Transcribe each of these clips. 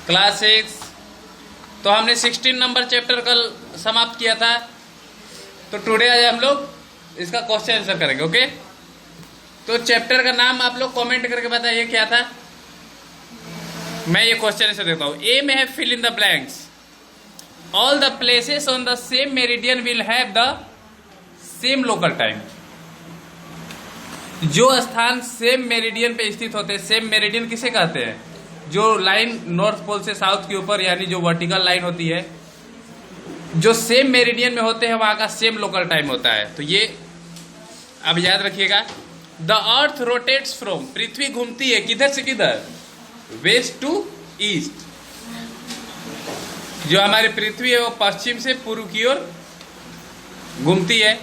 Class 6। तो हमने 16 number chapter कल समाप्त किया था। तो टुडे आज हम लोग इसका क्वेश्चन आंसर करेंगे। ओके, तो चैप्टर का नाम आप लोग कमेंट करके बताइए क्या था। मैं ये क्वेश्चन आंसर देता हूं। ए में है fill in the blanks. All the places on the same meridian will have the same local time. जो स्थान सेम मेरिडियन पे स्थित होते हैं, सेम मेरिडियन किसे कहते हैं? जो लाइन नॉर्थ पोल से साउथ के ऊपर, यानी जो वर्टिकल लाइन होती है, जो सेम मेरिडियन में होते हैं वहां का सेम लोकल टाइम होता है। तो ये अब याद रखिएगा। द अर्थ रोटेट्स फ्रॉम, पृथ्वी घूमती है किधर से किधर? West to east. जो हमारी पृथ्वी है वो पश्चिम से पूर्व की ओर घूमती है।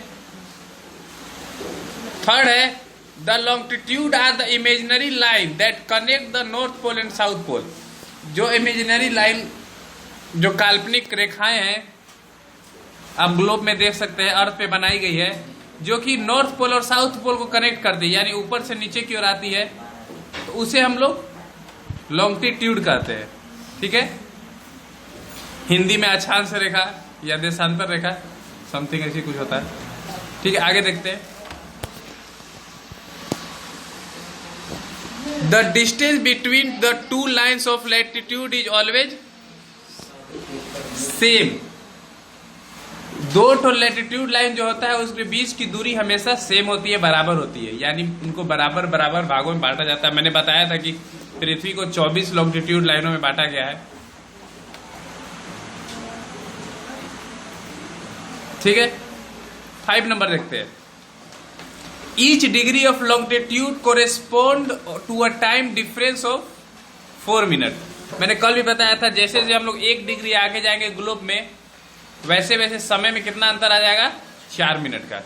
थर्ड है the longitude are the imaginary line that connect the north pole and south pole. जो इमेजिनरी लाइन, जो काल्पनिक रेखाएं हैं, आप ग्लोब में देख सकते हैं, अर्थ पे बनाई गई है, जो कि नॉर्थ पोल और साउथ पोल को कनेक्ट करती है, यानी ऊपर से नीचे की ओर आती है, तो उसे हम लोग लॉन्गिट्यूड कहते हैं। ठीक है, हिंदी में अक्षांश रेखा या देशांतर रेखा, समथिंग ऐसी कुछ होता है। ठीक है, आगे देखते हैं। The distance between the two lines of latitude is always same। दो तो लैटिट्यूड लाइन जो होता है उसके बीच की दूरी हमेशा सेम होती है, बराबर होती है, यानी उनको बराबर बराबर भागों में बांटा जाता है। मैंने बताया था कि पृथ्वी को 24 लॉन्गिट्यूड लाइनों में बांटा गया है। ठीक है, 5 नंबर देखते हैं। Each degree of longitude correspond to a time difference of 4 minute. मैंने कल भी बताया था, जैसे जैसे हम लोग 1 डिग्री आगे जाएंगे ग्लोब में, वैसे वैसे समय में कितना अंतर आ जाएगा? 4 मिनट का।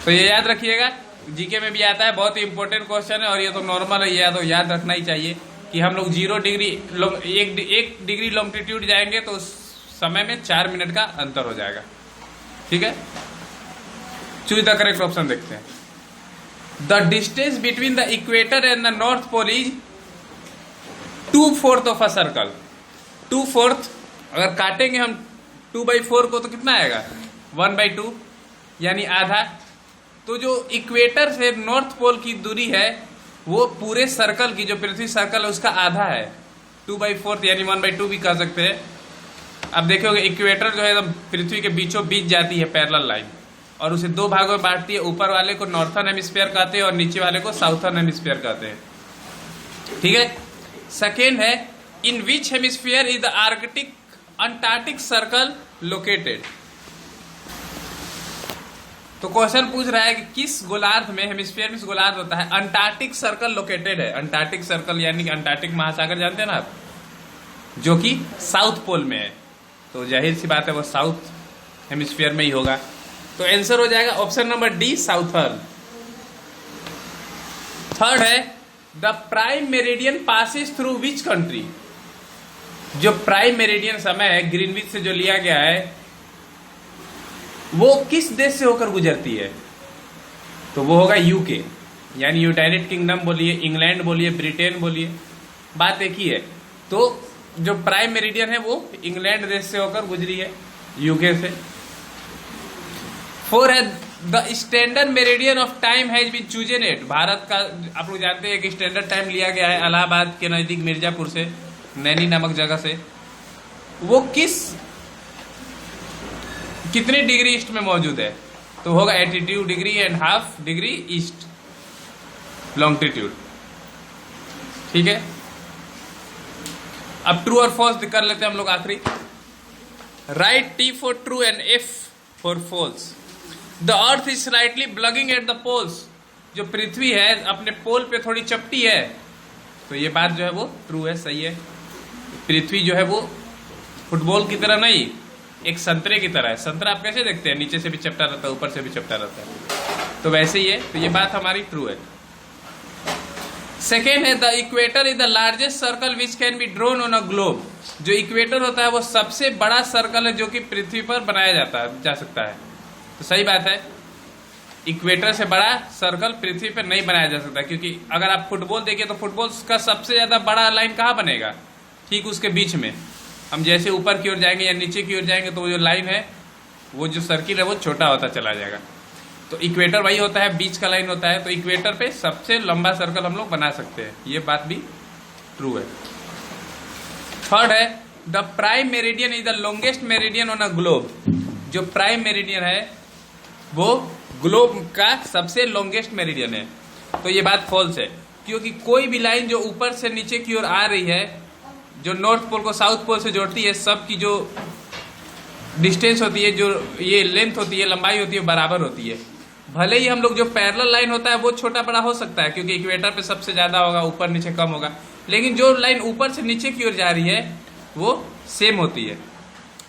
तो ये याद रखिएगा, जीके में भी आता है, बहुत ही इंपॉर्टेंट क्वेश्चन है। और ये तो नॉर्मल है, ये तो याद रखना ही चाहिए कि हम लोग 0 डिग्री 1 डिग्री लॉन्गिट्यूड जाएंगे तो उस समय में 4 मिनट का अंतर हो जाएगा। ठीक है, चूज द करेक्ट ऑप्शन देखते हैं। The distance between the equator and the north pole is 2/4 of a circle. 2/4 अगर काटेंगे हम 2/4 को तो कितना आएगा? 1/2, यानी आधा। तो जो इक्वेटर से नॉर्थ पोल की दूरी है वो पूरे सर्कल की, जो पृथ्वी सर्कल है उसका आधा है। 2/4 यानी 1/2 भी कह सकते हैं। अब देखोगे इक्वेटर जो है एकदम पृथ्वी के बीचों बीच जाती है पैरेलल लाइन, और उसे 2 भागों में बांटती है। ऊपर वाले को नॉर्थर्न हेमिस्फीयर कहते हैं और नीचे वाले को साउथर्न हेमिस्फीयर कहते हैं। ठीक है, सेकेंड है in which hemisphere is the Arctic Antarctic circle located. तो क्वेश्चन पूछ रहा है कि किस गोलार्ध में, हेमिस्फीयर में गोलार्ध होता है, अंटार्कटिक सर्कल लोकेटेड है। अंटार्कटिक सर्कल यानी अंटार्कटिक महासागर जानते हैं ना आप, जो कि साउथ पोल में है। तो जाहिर सी बात है वो साउथ हेमिस्फीयर में ही होगा। तो आंसर हो जाएगा option number D, southern. Third है the prime meridian passes through which country. जो प्राइम मेरिडियन समय है ग्रीनविच से जो लिया गया है, वो किस देश से होकर गुजरती है? तो वो होगा यूके, यानी यूनाइटेड किंगडम बोलिए, इंग्लैंड बोलिए, ब्रिटेन बोलिए, बात एक ही है। तो जो प्राइम मेरिडियन है वो इंग्लैंड देश से होकर गुजरी है, यूके से। 4 है the standard meridian of time has been chosen at. भारत का आप लोग जानते हैं कि स्टैंडर्ड टाइम लिया गया है इलाहाबाद के नजदीक मिर्जापुर से, नैनी नामक जगह से। वो कितने डिग्री ईस्ट में मौजूद है? तो होगा 82 degree and half degree east longitude. ठीक है, अब ट्रू और फॉल्स कर लेते हैं हम लोग आखिरी। Right T for true and F for false. The earth is slightly bulging at the poles. जो पृथ्वी है अपने पोल पे थोड़ी चपटी है, तो ये बात जो है वो ट्रू है, सही है। पृथ्वी जो है वो फुटबॉल की तरह नहीं, एक संतरे की तरह है। संतरा आप कैसे देखते हैं? नीचे से भी चपटा रहता है, ऊपर से भी चपटा रहता है, तो वैसे ही है। तो ये बात हमारी ट्रू है। सेकेंड है the equator is the largest circle which can be drone on a globe. जो इक्वेटर होता है वो सबसे बड़ा सर्कल है जो कि पृथ्वी पर बनाया जा सकता है। तो सही बात है, इक्वेटर से बड़ा सर्कल पृथ्वी पर नहीं बनाया जा सकता, क्योंकि अगर आप फुटबॉल देखिए तो फुटबॉल का सबसे ज्यादा बड़ा लाइन कहाँ बनेगा? ठीक उसके बीच में हम जैसे ऊपर की ओर जाएंगे या नीचे की ओर जाएंगे तो वो जो लाइन है, वो जो सर्किल है वो छोटा होता चला जाएगा। तो इक्वेटर वही होता है, बीच का लाइन होता है। तो इक्वेटर पे सबसे लंबा सर्कल हम लोग बना सकते हैं, ये बात भी ट्रू है। थर्ड है the prime meridian is the longest meridian on a globe. जो प्राइम मेरिडियन है वो ग्लोब का सबसे लॉन्गेस्ट मेरिडियन है। तो ये बात फॉल्स है, क्योंकि कोई भी लाइन जो ऊपर से नीचे की ओर आ रही है, जो नॉर्थ पोल को साउथ पोल से जोड़ती है, सब की जो डिस्टेंस होती है, जो ये लेंथ होती है, लंबाई होती है, बराबर होती है। भले ही हम लोग जो पैरेलल लाइन होता है वो छोटा बड़ा हो सकता है, क्योंकि इक्वेटर पे सबसे ज्यादा होगा, ऊपर नीचे कम होगा, लेकिन जो लाइन ऊपर से नीचे की ओर जा रही है वो सेम होती है।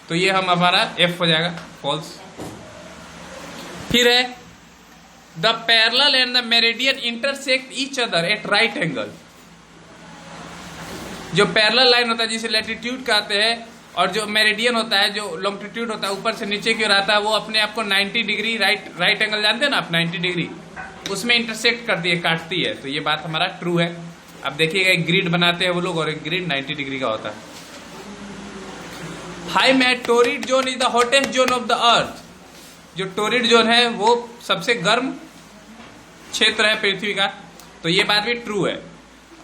तो ये हम हमारा एफ हो जाएगा, फॉल्स। फिर है the parallel and the meridian intersect each other at right angle. जो पैरेलल लाइन होता है जिसे लैटिट्यूड कहते हैं, और जो मेरिडियन होता है, जो लॉन्गिट्यूड होता है, ऊपर से नीचे की ओर आता है, वो अपने आप को 90 डिग्री राइट एंगल जानते हैं ना आप, 90 डिग्री उसमें इंटरसेक्ट करती है, काटती है। तो ये बात हमारा ट्रू है। अब देखिएगा एक ग्रिड बनाते हैं वो लोग, और एक ग्रिड 90 डिग्री का होता है। हाई मैट torrid zone is the hottest zone of the earth. जो टोरिड जोन है वो सबसे गर्म क्षेत्र है पृथ्वी का। तो ये बात भी ट्रू है।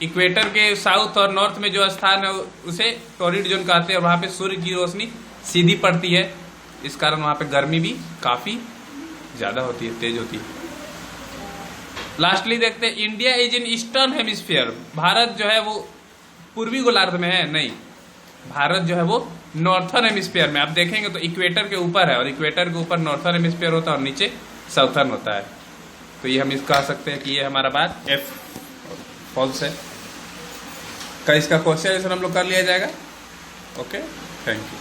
इक्वेटर के साउथ और नॉर्थ में जो स्थान है उसे टोरिड जोन कहते हैं, और वहां पे सूर्य की रोशनी सीधी पड़ती है, इस कारण वहां पे गर्मी भी काफी ज्यादा होती है, तेज होती है। लास्टली देखते हैं India is in eastern hemisphere. Bharat जो है वो पूर्वी गोलार्ध में है, नहीं, भारत जो है वो नॉर्थर्न हेमिस्फीयर में। आप देखेंगे तो इक्वेटर के ऊपर है, और इक्वेटर के ऊपर नॉर्थर्न हेमिस्फीयर होता है और नीचे साउथर्न होता है। तो ये हम कह सकते हैं कि ये हमारा बात एफ फॉल्स है। का इसका क्वेश्चन हम लोग कर लिया जाएगा। Okay, thank you.